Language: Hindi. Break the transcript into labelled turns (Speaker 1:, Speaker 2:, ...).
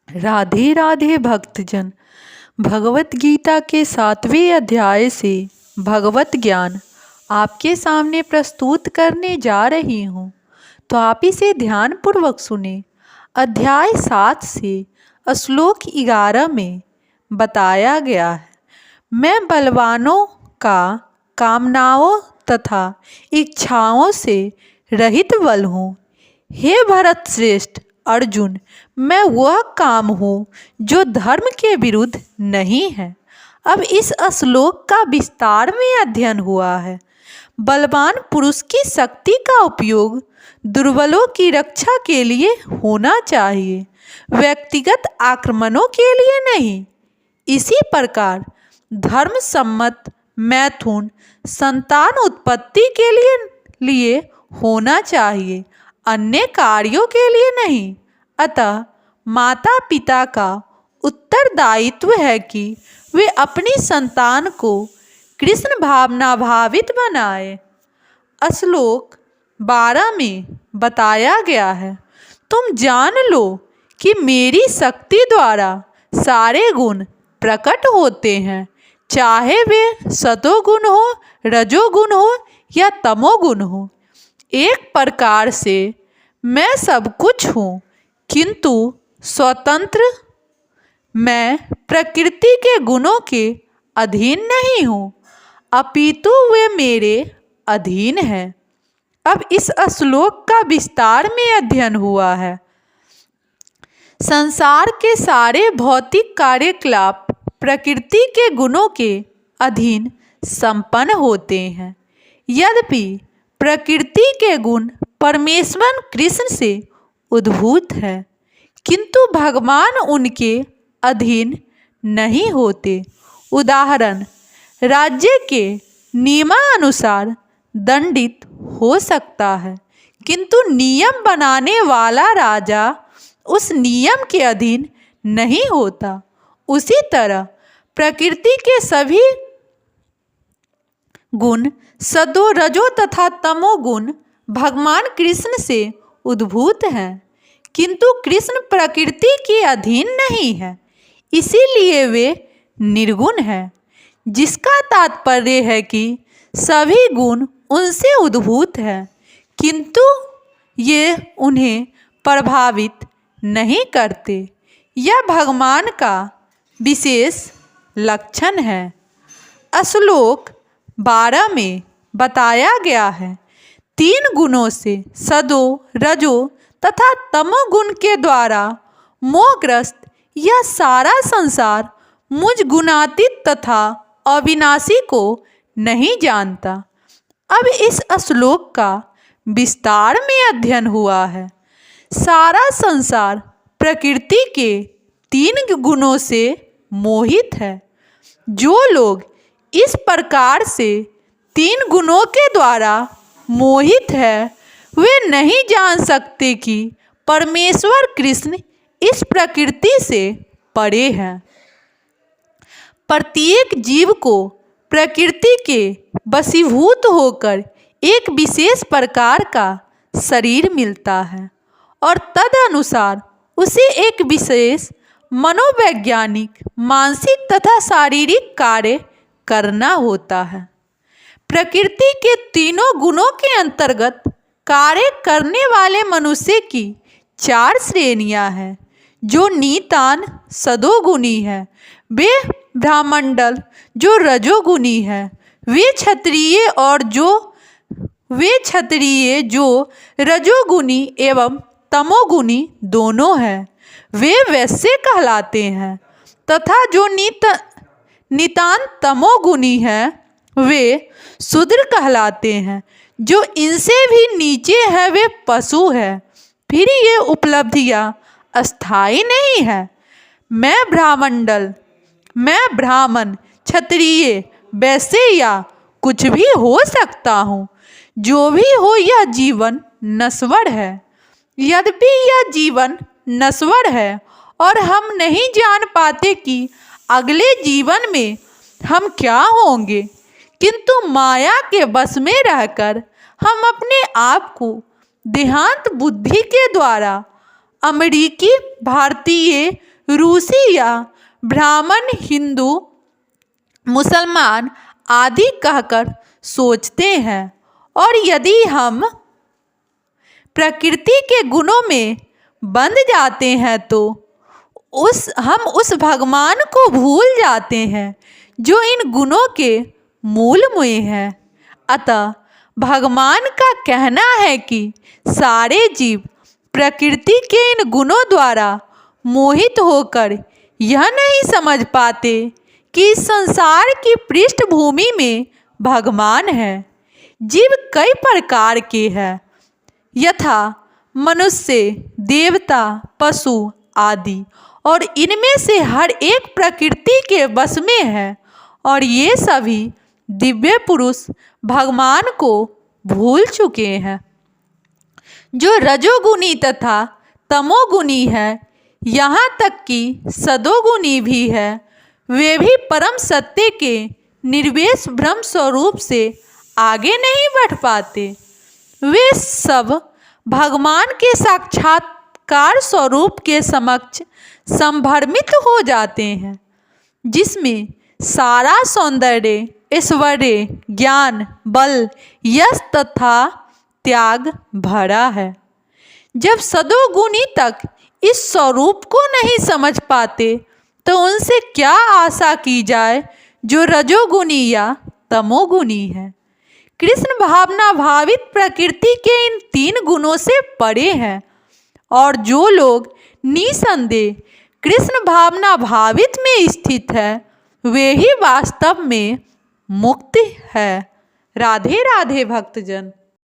Speaker 1: राधे राधे भक्तजन। भगवत गीता के 7वें अध्याय से भगवत ज्ञान आपके सामने प्रस्तुत करने जा रही हूँ, तो आप इसे ध्यानपूर्वक सुने। अध्याय 7 से श्लोक 11 में बताया गया है, मैं बलवानों का कामनाओं तथा इच्छाओं से रहित बल हूँ। हे भरत श्रेष्ठ अर्जुन, मैं वह काम हूँ जो धर्म के विरुद्ध नहीं है। अब इस श्लोक का विस्तार में अध्ययन हुआ है। बलवान पुरुष की शक्ति का उपयोग दुर्बलों की रक्षा के लिए होना चाहिए, व्यक्तिगत आक्रमणों के लिए नहीं। इसी प्रकार धर्म सम्मत मैथुन संतान उत्पत्ति के लिए होना चाहिए, अन्य कार्यों के लिए नहीं। अतः माता पिता का उत्तरदायित्व है कि वे अपनी संतान को कृष्ण भावना भावित बनाए। श्लोक 12 में बताया गया है, तुम जान लो कि मेरी शक्ति द्वारा सारे गुण प्रकट होते हैं, चाहे वे सतोगुण हो, रजोगुण हो या तमोगुण हो। एक प्रकार से मैं सब कुछ हूँ, किंतु स्वतंत्र। मैं प्रकृति के गुणों के अधीन नहीं हूँ, अपितु वे मेरे अधीन हैं। अब इस श्लोक का विस्तार में अध्ययन हुआ है। संसार के सारे भौतिक कार्यकलाप प्रकृति के गुणों के अधीन संपन्न होते हैं। यद्यपि प्रकृति के गुण परमेश्वर कृष्ण से उद्भूत है, किंतु भगवान उनके अधीन नहीं होते। उदाहरण, राज्य के नियमानुसार दंडित हो सकता है, किंतु नियम बनाने वाला राजा उस नियम के अधीन नहीं होता। उसी तरह प्रकृति के सभी गुण सदो रजो तथा तमो गुण भगवान कृष्ण से उद्भूत हैं, किंतु कृष्ण प्रकृति के अधीन नहीं है, इसीलिए वे निर्गुण हैं। जिसका तात्पर्य है कि सभी गुण उनसे उद्भूत हैं, किंतु ये उन्हें प्रभावित नहीं करते। यह भगवान का विशेष लक्षण है। श्लोक 12 में बताया गया है, 3 गुणों से सदो रजो तथा तमोगुण के द्वारा मोहग्रस्त यह सारा संसार मुझ गुणातीत तथा अविनाशी को नहीं जानता। अब इस श्लोक का विस्तार में अध्ययन हुआ है। सारा संसार प्रकृति के 3 गुणों से मोहित है। जो लोग इस प्रकार से 3 गुणों के द्वारा मोहित है, वे नहीं जान सकते कि परमेश्वर कृष्ण इस प्रकृति से परे हैं। प्रत्येक जीव को प्रकृति के वशीभूत होकर एक विशेष प्रकार का शरीर मिलता है और तदनुसार उसे एक विशेष मनोवैज्ञानिक, मानसिक तथा शारीरिक कार्य करना होता है। प्रकृति के 3 गुणों के अंतर्गत कार्य करने वाले मनुष्य की 4 श्रेणियां हैं। जो नीतान सदोगुणी है, वे ब्राह्मंडल जो रजोगुणी है, वे क्षत्रिय जो रजोगुणी एवं तमोगुणी दोनों हैं, वे वैश्य कहलाते हैं। तथा जो नितान तमोगुणी हैं, वे शूद्र कहलाते हैं। जो इनसे भी नीचे है, वे पशु है। फिर ये उपलब्धियां अस्थायी नहीं है। मैं ब्राह्मण, क्षत्रिय, वैश्य या कुछ भी हो सकता हूँ। जो भी हो, यह जीवन नश्वर है। यद्यपि यह जीवन नश्वर है और हम नहीं जान पाते कि अगले जीवन में हम क्या होंगे, किंतु माया के वश में रहकर हम अपने आप को देहांत बुद्धि के द्वारा अमेरिकी, भारतीय, रूसी या ब्राह्मण, हिंदू, मुसलमान आदि कहकर सोचते हैं। और यदि हम प्रकृति के गुणों में बंध जाते हैं तो हम उस भगवान को भूल जाते हैं जो इन गुणों के मूल में है। अतः भगवान का कहना है कि सारे जीव प्रकृति के इन गुणों द्वारा मोहित होकर यह नहीं समझ पाते कि इस संसार की पृष्ठभूमि में भगवान है। जीव कई प्रकार के हैं, यथा मनुष्य, देवता, पशु आदि, और इनमें से हर एक प्रकृति के वश में है। और ये सभी दिव्य पुरुष भगवान को भूल चुके हैं। जो रजोगुणी तथा तमोगुणी है, यहाँ तक कि सदोगुणी भी है, वे भी परम सत्य के निर्वेश ब्रह्म स्वरूप से आगे नहीं बढ़ पाते। वे सब भगवान के साक्षात्कार स्वरूप के समक्ष संभ्रमित हो जाते हैं, जिसमें सारा सौंदर्य, ऐश्वर्य, ज्ञान, बल, यश तथा त्याग भरा है। जब सदोगुणी तक इस स्वरूप को नहीं समझ पाते तो उनसे क्या आशा की जाए जो रजोगुणी या तमोगुणी है। कृष्ण भावना भावित प्रकृति के इन 3 गुणों से परे हैं। और जो लोग निसंदेह कृष्ण भावना भावित में स्थित है, वे ही वास्तव में मुक्त है। राधे राधे भक्तजन।